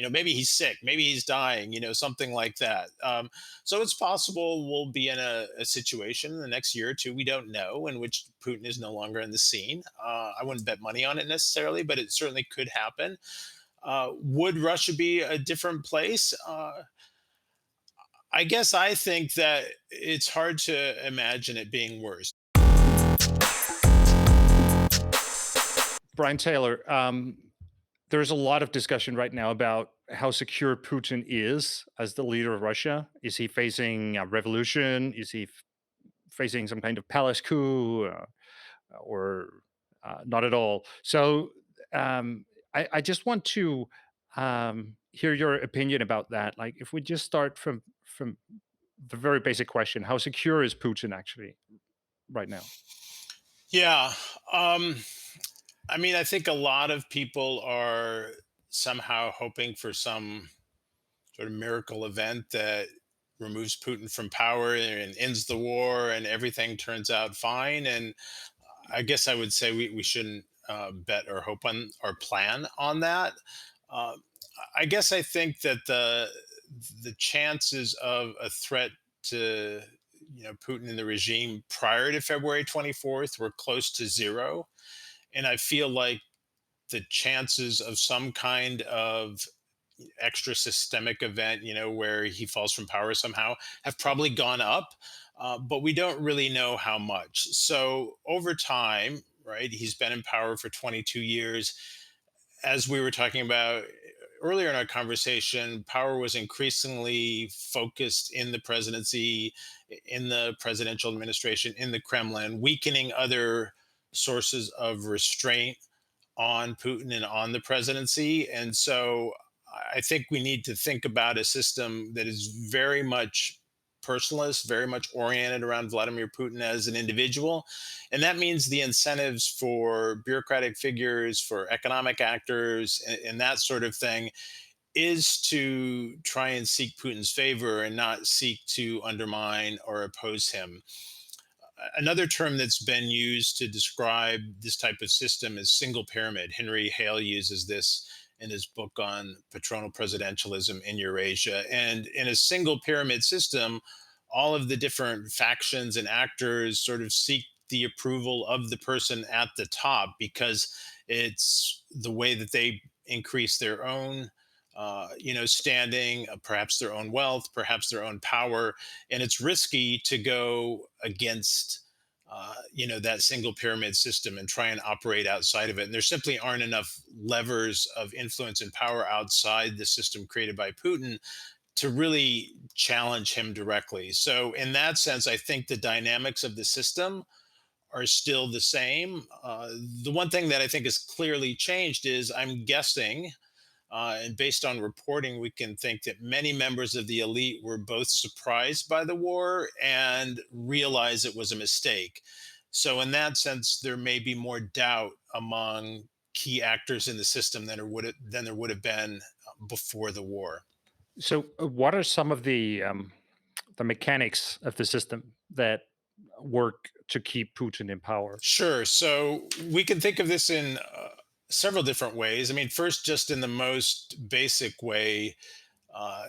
maybe he's sick, maybe he's dying, something like that. So it's possible we'll be in a situation in the next year or two, we don't know, in which Putin is no longer in the scene. I wouldn't bet money on it necessarily, but it certainly could happen. Would Russia be a different place? I guess I think that it's hard to imagine it being worse. Brian Taylor, there's a lot of discussion right now about how secure Putin is as the leader of Russia. Is he facing a revolution? Is he facing some kind of palace coup, or not at all? So I just want to hear your opinion about that. Like, if we just start from the very basic question, how secure is Putin actually right now? Yeah. Um, I mean, I think a lot of people are somehow hoping for some sort of miracle event that removes Putin from power and ends the war and everything turns out fine. And I guess I would say we shouldn't bet or hope on or plan on that. Uh, I guess I think that the chances of a threat to Putin and the regime prior to February 24th were close to zero, and I feel like the chances of some kind of extra systemic event, where he falls from power somehow, have probably gone up, but we don't really know how much. So over time, right, he's been in power for 22 years. As we were talking about earlier in our conversation, power was increasingly focused in the presidency, in the presidential administration, in the Kremlin, weakening other sources of restraint on Putin and on the presidency. And so I think we need to think about a system that is very much personalist, very much oriented around Vladimir Putin as an individual. And that means the incentives for bureaucratic figures, for economic actors, and that sort of thing is to try and seek Putin's favor and not seek to undermine or oppose him. Another term that's been used to describe this type of system is single pyramid. Henry Hale uses this in his book on patronal presidentialism in Eurasia. And in a single pyramid system, all of the different factions and actors sort of seek the approval of the person at the top because it's the way that they increase their own standing, perhaps their own wealth, perhaps their own power, and it's risky to go against that single pyramid system and try and operate outside of it. And there simply aren't enough levers of influence and power outside the system created by Putin to really challenge him directly. So in that sense, I think the dynamics of the system are still the same. The one thing that I think has clearly changed is, I'm guessing, and based on reporting, we can think that many members of the elite were both surprised by the war and realized it was a mistake. So, in that sense, there may be more doubt among key actors in the system than there would have been before the war. So, what are some of the mechanics of the system that work to keep Putin in power? Sure. So we can think of this in several different ways. I mean, first, just in the most basic way, uh,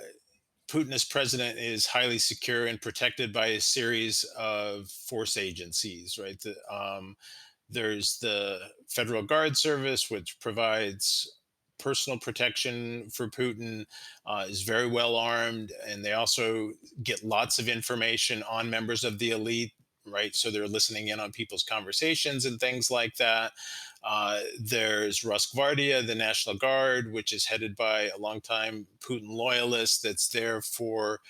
Putin as president is highly secure and protected by a series of force agencies, right? There's the Federal Guard Service, which provides personal protection for Putin, is very well armed, and they also get lots of information on members of the elite. Right, so they're listening in on people's conversations and things like that. There's Rosgvardia, the National Guard, which is headed by a longtime Putin loyalist that's there for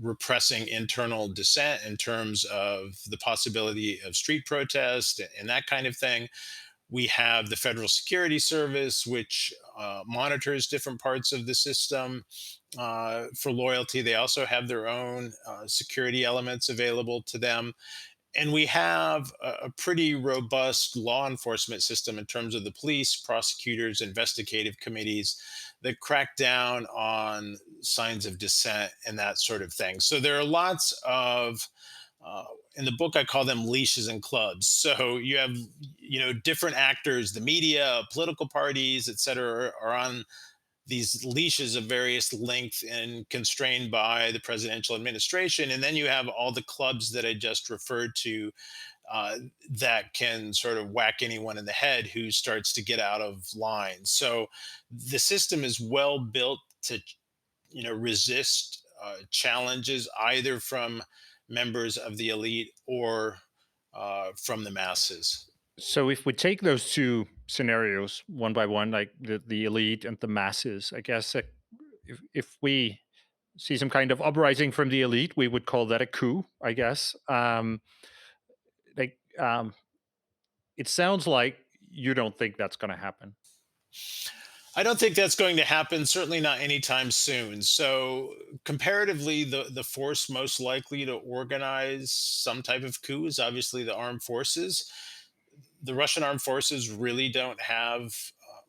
repressing internal dissent in terms of the possibility of street protest and that kind of thing. We have the Federal Security Service, which monitors different parts of the system for loyalty. They also have their own security elements available to them. And we have a pretty robust law enforcement system in terms of the police, prosecutors, investigative committees that crack down on signs of dissent and that sort of thing. So there are lots of in the book I call them leashes and clubs. So you have different actors, the media, political parties, et cetera, are on these leashes of various length and constrained by the presidential administration. And then you have all the clubs that I just referred to, uh, that can sort of whack anyone in the head who starts to get out of line. So the system is well built to, resist challenges either from members of the elite or from the masses. So if we take those two scenarios one by one, like the elite and the masses, I guess if we see some kind of uprising from the elite, we would call that a coup, I guess. Like it sounds like you don't think that's going to happen. I don't think that's going to happen, certainly not anytime soon. So, comparatively, the force most likely to organize some type of coup is obviously the armed forces. The Russian armed forces really don't have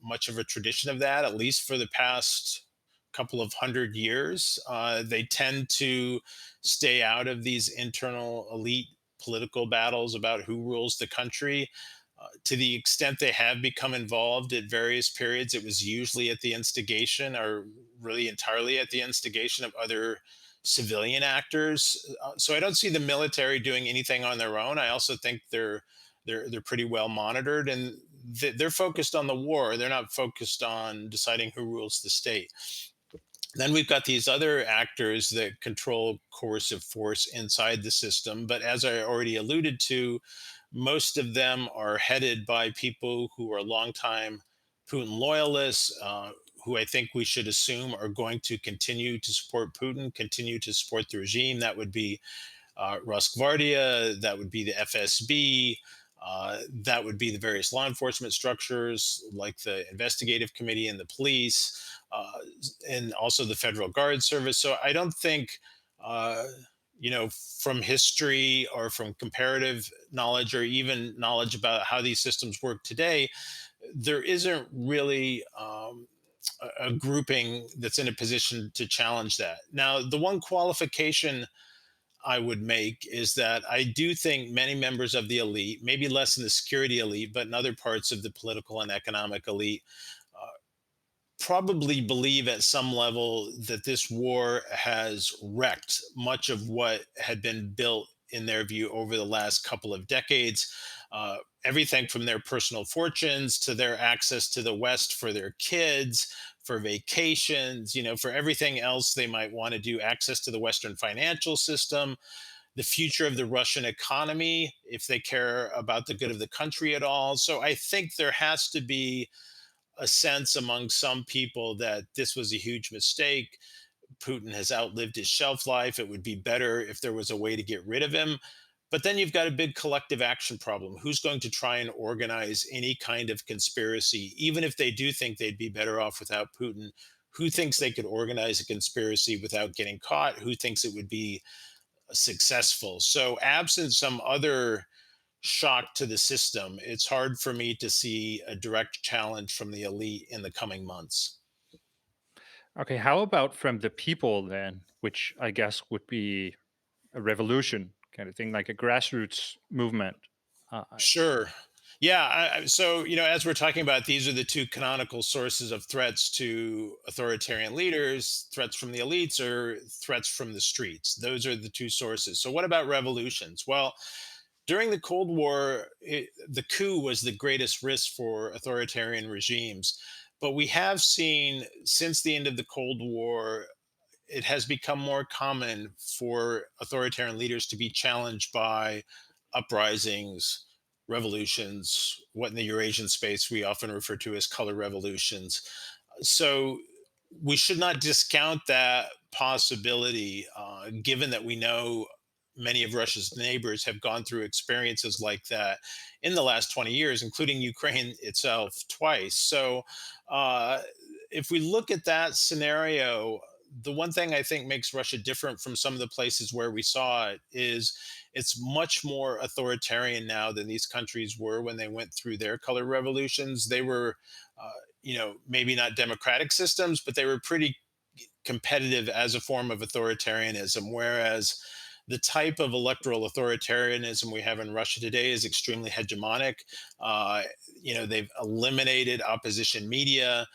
much of a tradition of that, at least for the past couple of 100 years. They tend to stay out of these internal elite political battles about who rules the country. To the extent they have become involved at various periods, it was usually at the instigation, or really entirely at the instigation, of other civilian actors. So I don't see the military doing anything on their own. I also think they're pretty well monitored, and they're focused on the war. They're not focused on deciding who rules the state. Then we've got these other actors that control coercive force inside the system. But as I already alluded to, most of them are headed by people who are longtime Putin loyalists, who I think we should assume are going to continue to support Putin, continue to support the regime. That would be Rosgvardia, that would be the FSB, that would be the various law enforcement structures like the investigative committee and the police, and also the federal guard service. So I don't think, uh, from history or from comparative knowledge or even knowledge about how these systems work today, there isn't really a grouping that's in a position to challenge that. Now, the one qualification I would make is that I do think many members of the elite, maybe less in the security elite, but in other parts of the political and economic elite, uh, probably believe at some level that this war has wrecked much of what had been built in their view over the last couple of decades. Everything from their personal fortunes to their access to the West for their kids, for vacations, for everything else they might want to do, access to the Western financial system, the future of the Russian economy, if they care about the good of the country at all. So I think there has to be a sense among some people that this was a huge mistake. Putin has outlived his shelf life. It would be better if there was a way to get rid of him. But then you've got a big collective action problem. Who's going to try and organize any kind of conspiracy, even if they do think they'd be better off without Putin? Who thinks they could organize a conspiracy without getting caught? Who thinks it would be successful? So, absent some other shock to the system, it's hard for me to see a direct challenge from the elite in the coming months. Okay, how about from the people then, which I guess would be a revolution kind of thing, like a grassroots movement? Sure. Yeah. So, as we're talking about, these are the two canonical sources of threats to authoritarian leaders: threats from the elites or threats from the streets. Those are the two sources. So, what about revolutions? Well, during the Cold War, the coup was the greatest risk for authoritarian regimes. But we have seen since the end of the Cold War, it has become more common for authoritarian leaders to be challenged by uprisings, revolutions, what in the Eurasian space we often refer to as color revolutions. So we should not discount that possibility, given that we know many of Russia's neighbors have gone through experiences like that in the last 20 years, including Ukraine itself twice. So, uh, if we look at that scenario, the one thing I think makes Russia different from some of the places where we saw it is it's much more authoritarian now than these countries were when they went through their color revolutions. They were, maybe not democratic systems, but they were pretty competitive as a form of authoritarianism, whereas the type of electoral authoritarianism we have in Russia today is extremely hegemonic. Uh, they've eliminated opposition media.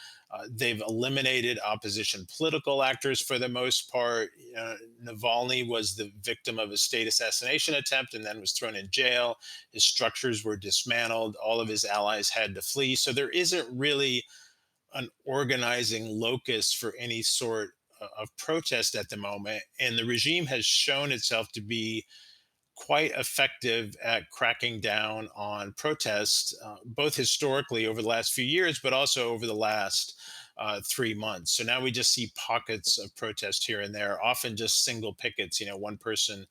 They've eliminated opposition political actors for the most part. Navalny was the victim of a state assassination attempt and then was thrown in jail. His structures were dismantled. All of his allies had to flee. So there isn't really an organizing locus for any sort of protest at the moment. And the regime has shown itself to be quite effective at cracking down on protests, both historically over the last few years, but also over the last 3 months. So now we just see pockets of protest here and there, often just single pickets, one person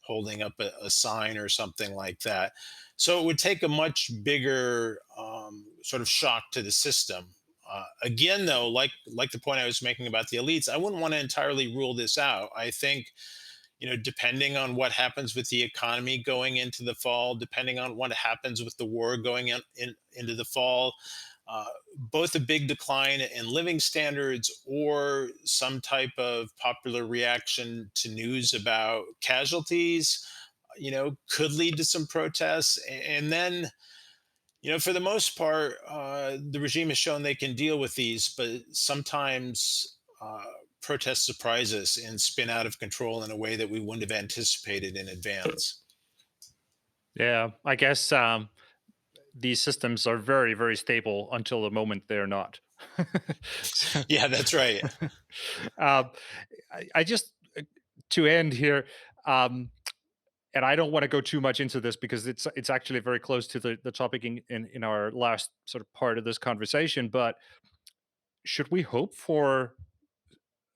holding up a sign or something like that. So it would take a much bigger sort of shock to the system. Again, though, like the point I was making about the elites, I wouldn't want to entirely rule this out. I think depending on what happens with the economy going into the fall, depending on what happens with the war going into the fall, both a big decline in living standards or some type of popular reaction to news about casualties, could lead to some protests. And then, for the most part, the regime has shown they can deal with these, but sometimes protests surprise us and spin out of control in a way that we wouldn't have anticipated in advance. Yeah, I guess these systems are very, very stable until the moment they're not. So, Yeah, that's right. um, I just to end here, um, and I don't want to go too much into this because it's actually very close to the topic in our last sort of part of this conversation. But should we hope for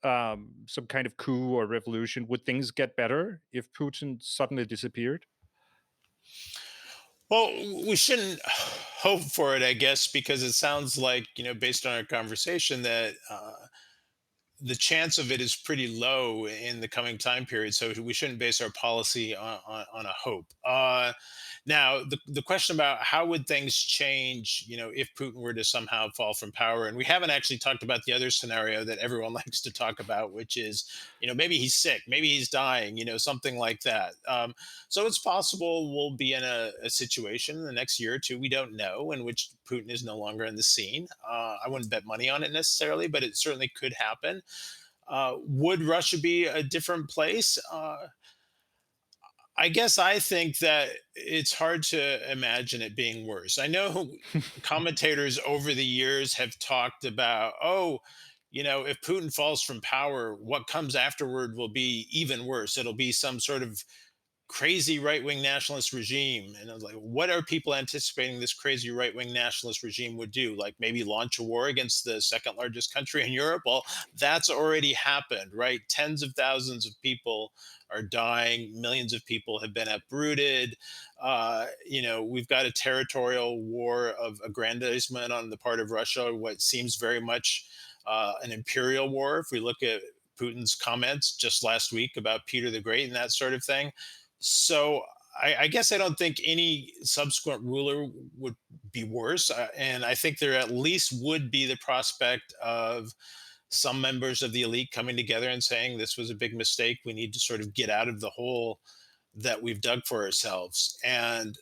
some kind of coup or revolution? Would things get better if Putin suddenly disappeared? Well, we shouldn't hope for it, I guess, because it sounds like, based on our conversation, that the chance of it is pretty low in the coming time period. So we shouldn't base our policy on a hope. Now, the question about how would things change, if Putin were to somehow fall from power, and we haven't actually talked about the other scenario that everyone likes to talk about, which is, maybe he's sick, maybe he's dying, something like that. So it's possible we'll be in a situation in the next year or two, we don't know, in which Putin is no longer in the scene. I wouldn't bet money on it necessarily, but it certainly could happen. Would Russia be a different place? I guess I think that it's hard to imagine it being worse. I know commentators over the years have talked about, oh, if Putin falls from power, what comes afterward will be even worse. It'll be some sort of crazy right wing nationalist regime. And I was like, what are people anticipating this crazy right wing nationalist regime would do? Like maybe launch a war against the second largest country in Europe? Well, that's already happened, right? Tens of thousands of people are dying, millions of people have been uprooted. We've got a territorial war of aggrandizement on the part of Russia, what seems very much an imperial war. If we look at Putin's comments just last week about Peter the Great and that sort of thing. So I guess I don't think any subsequent ruler would be worse. And I think there at least would be the prospect of some members of the elite coming together and saying this was a big mistake. We need to sort of get out of the hole that we've dug for ourselves. And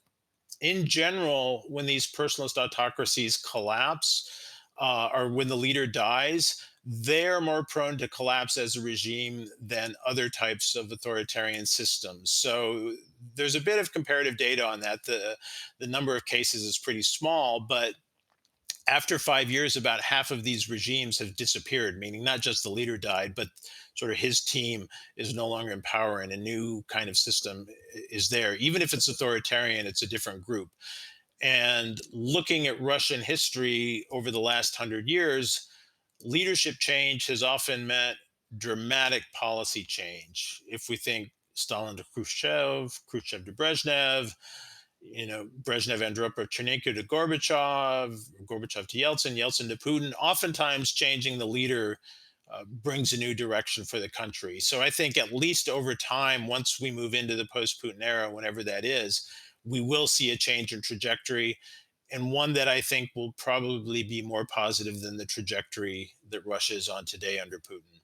in general, when these personalist autocracies collapse, or when the leader dies, they're more prone to collapse as a regime than other types of authoritarian systems. So there's a bit of comparative data on that. The number of cases is pretty small, but after 5 years, about half of these regimes have disappeared, meaning not just the leader died, but sort of his team is no longer in power and a new kind of system is there. Even if it's authoritarian, it's a different group. And looking at Russian history over the last 100 years, leadership change has often meant dramatic policy change. If we think Stalin to Khrushchev, Khrushchev to Brezhnev, Brezhnev, Andropov, Chernenko to Gorbachev, Gorbachev to Yeltsin, Yeltsin to Putin, oftentimes changing the leader brings a new direction for the country. So I think at least over time, once we move into the post Putin era, whenever that is, we will see a change in trajectory and one that I think will probably be more positive than the trajectory that Russia is on today under Putin.